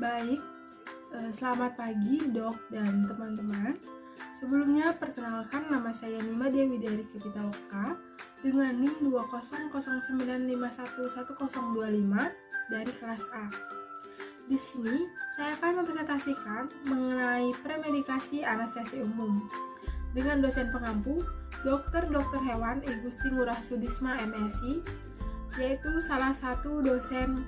Baik, selamat pagi dok dan teman-teman. Sebelumnya perkenalkan, nama saya Nima Dewi dari Pitaloka dengan NIM 20095111025 dari kelas A. Di sini saya akan mempresentasikan mengenai premedikasi anestesi umum dengan dosen pengampu Dr. Hewan Igusti Ngurah Sudisma MSI, yaitu salah satu dosen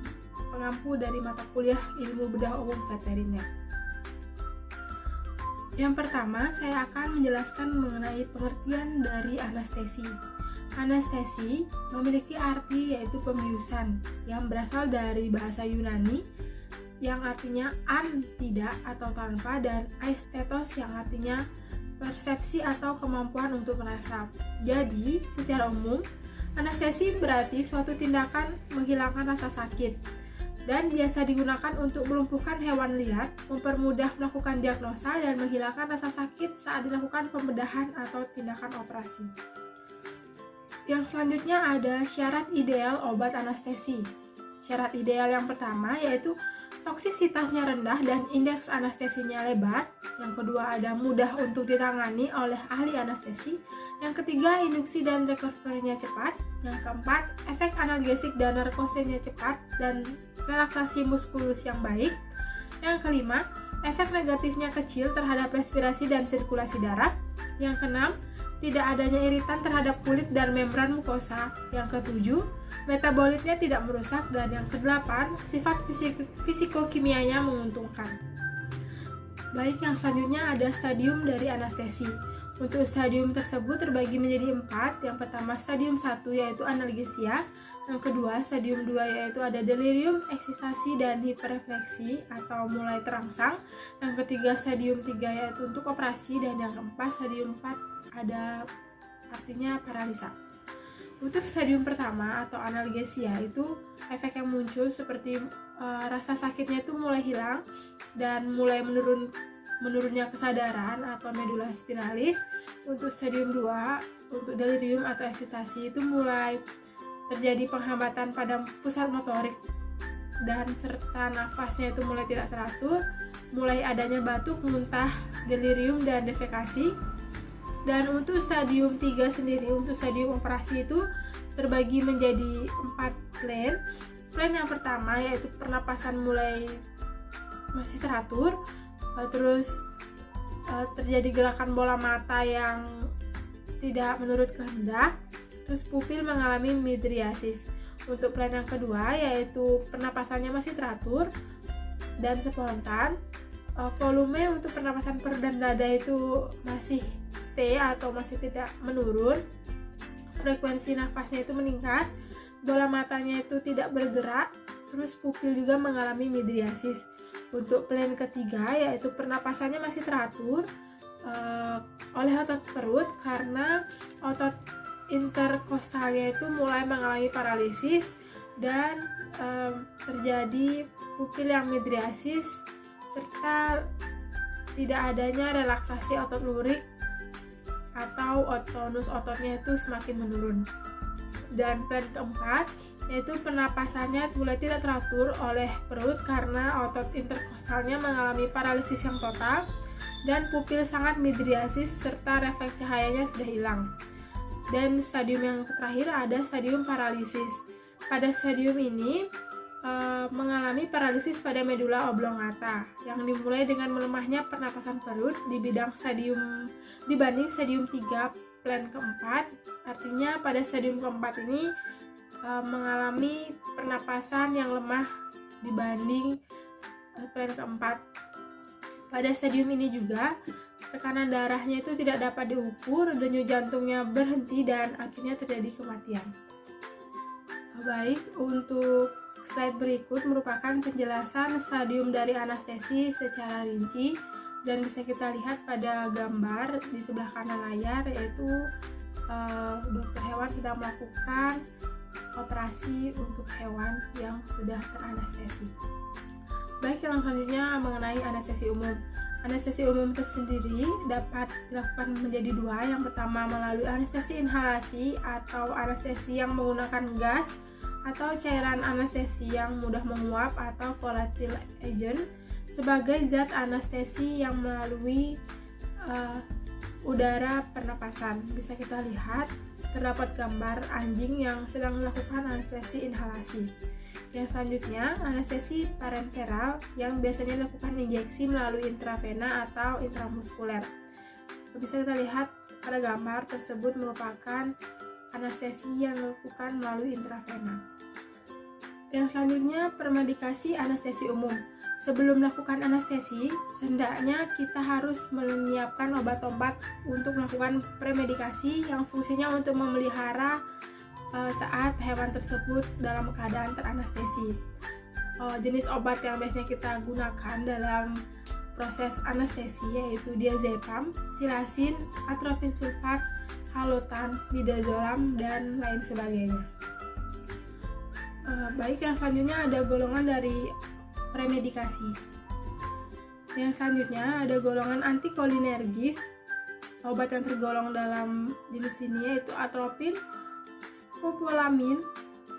pengampu dari mata kuliah Ilmu Bedah Umum Veteriner. Yang pertama, saya akan menjelaskan mengenai pengertian dari anestesi. Anestesi memiliki arti yaitu pembiusan yang berasal dari bahasa Yunani yang artinya an, tidak atau tanpa, dan aistetos yang artinya persepsi atau kemampuan untuk merasap. Jadi, secara umum, anestesi berarti suatu tindakan menghilangkan rasa sakit dan biasa digunakan untuk melumpuhkan hewan liar, mempermudah melakukan diagnosa, dan menghilangkan rasa sakit saat dilakukan pembedahan atau tindakan operasi. Yang selanjutnya ada syarat ideal obat anestesi. Syarat ideal yang pertama yaitu toksisitasnya rendah dan indeks anestesinya lebar. Yang kedua ada mudah untuk ditangani oleh ahli anestesi. Yang ketiga, induksi dan recovery-nya cepat. Yang keempat, efek analgesik dan narkosenya cepat dan relaksasi muskulus yang baik. Yang kelima, efek negatifnya kecil terhadap respirasi dan sirkulasi darah. Yang keenam, tidak adanya iritan terhadap kulit dan membran mukosa. Yang ketujuh, metabolitnya tidak merusak. Dan yang kedelapan, sifat fisikokimianya menguntungkan. Baik, yang selanjutnya ada stadium dari anestesi. Untuk stadium tersebut terbagi menjadi 4. Yang pertama stadium 1 yaitu analgesia. Yang kedua stadium 2 yaitu ada delirium, ekstasi, dan hiperrefleksi atau mulai terangsang. Yang ketiga stadium 3 yaitu untuk operasi. Dan yang keempat stadium 4 ada artinya paralisa. Untuk stadium pertama atau analgesia itu efek yang muncul seperti rasa sakitnya itu mulai hilang dan mulai menurunnya kesadaran atau medula spinalis. Untuk stadium 2 untuk delirium atau ekstasi itu mulai terjadi penghambatan pada pusat motorik dan serta nafasnya itu mulai tidak teratur, mulai adanya batuk, muntah, delirium, dan defekasi. Dan untuk stadium 3 sendiri, untuk stadium operasi itu terbagi menjadi 4 plan. Plan yang pertama yaitu pernapasan mulai masih teratur, terus terjadi gerakan bola mata yang tidak menurut kehendak, terus pupil mengalami midriasis. Untuk plan yang kedua yaitu pernapasannya masih teratur dan spontan, volume untuk pernapasan perut dan dada itu masih stay atau masih tidak menurun, frekuensi nafasnya itu meningkat, bola matanya itu tidak bergerak, terus pupil juga mengalami midriasis. Untuk plan ketiga yaitu pernapasannya masih teratur oleh otot perut karena otot interkostalnya itu mulai mengalami paralisis dan terjadi pupil yang midriasis serta tidak adanya relaksasi otot lurik atau tonus ototnya itu semakin menurun. Dan plan keempat yaitu pernapasannya mulai tidak teratur oleh perut karena otot interkostalnya mengalami paralisis yang total dan pupil sangat midriasis serta refleks cahayanya sudah hilang. Dan stadium yang terakhir ada stadium paralisis. Pada stadium ini mengalami paralisis pada medula oblongata yang dimulai dengan melemahnya pernapasan perut dibanding stadium 3 plan keempat. Artinya pada stadium keempat ini mengalami pernapasan yang lemah dibanding plan keempat. Pada stadium ini juga tekanan darahnya itu tidak dapat diukur, denyut jantungnya berhenti, dan akhirnya terjadi kematian. Baik, untuk slide berikut merupakan penjelasan stadium dari anestesi secara rinci dan bisa kita lihat pada gambar di sebelah kanan layar, yaitu dokter hewan sedang melakukan operasi untuk hewan yang sudah teranestesi. Baik, yang selanjutnya mengenai anestesi umum. Anestesi umum tersendiri dapat dilakukan menjadi dua. Yang pertama melalui anestesi inhalasi atau anestesi yang menggunakan gas atau cairan anestesi yang mudah menguap atau volatile agent. sebagai zat anestesi yang melalui udara pernapasan. Bisa kita lihat terdapat gambar anjing yang sedang melakukan anestesi inhalasi. Yang selanjutnya, anestesi parenteral yang biasanya dilakukan injeksi melalui intravena atau intramuskuler. Bisa kita lihat pada gambar tersebut merupakan anestesi yang dilakukan melalui intravena. Yang selanjutnya, premedikasi anestesi umum. Sebelum melakukan anestesi, sehendaknya kita harus menyiapkan obat-obat untuk melakukan premedikasi yang fungsinya untuk memelihara saat hewan tersebut dalam keadaan teranestesi. Jenis obat yang biasanya kita gunakan dalam proses anestesi yaitu diazepam, silasin, atropin sulfat, halotan, midazolam, dan lain sebagainya. Baik, yang selanjutnya ada golongan dari premedikasi. Yang selanjutnya ada golongan antikolinergik. Obat yang tergolong dalam jenis ini yaitu atropin, skopolamin,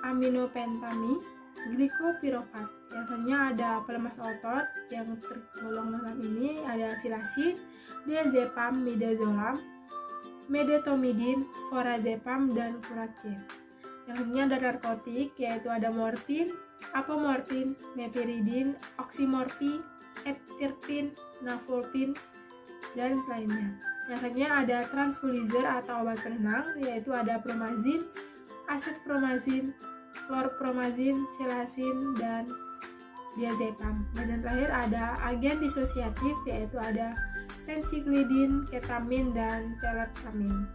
aminopentami, glikopirofat. Yang selanjutnya ada pelemas otot. Yang tergolong dalam ini ada silasin, diazepam, midazolam, medetomidin, forazepam, dan curacin. Yang selanjutnya ada narkotik yaitu ada morfin, apomorfin, mepiridin, oksimorfi, etirpin, nafolpin, dan lainnya. Yang selanjutnya ada tranquilizer atau obat penenang yaitu ada promazin, asetpromazin, chlorpromazin, silasin, dan diazepam. Dan yang terakhir ada agen disosiatif yaitu ada pencyclidin, ketamin, dan telethamin.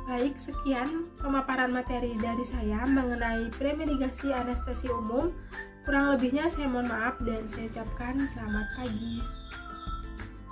Baik, sekian pemaparan materi dari saya mengenai premedikasi anestesi umum. Kurang lebihnya saya mohon maaf dan saya ucapkan selamat pagi.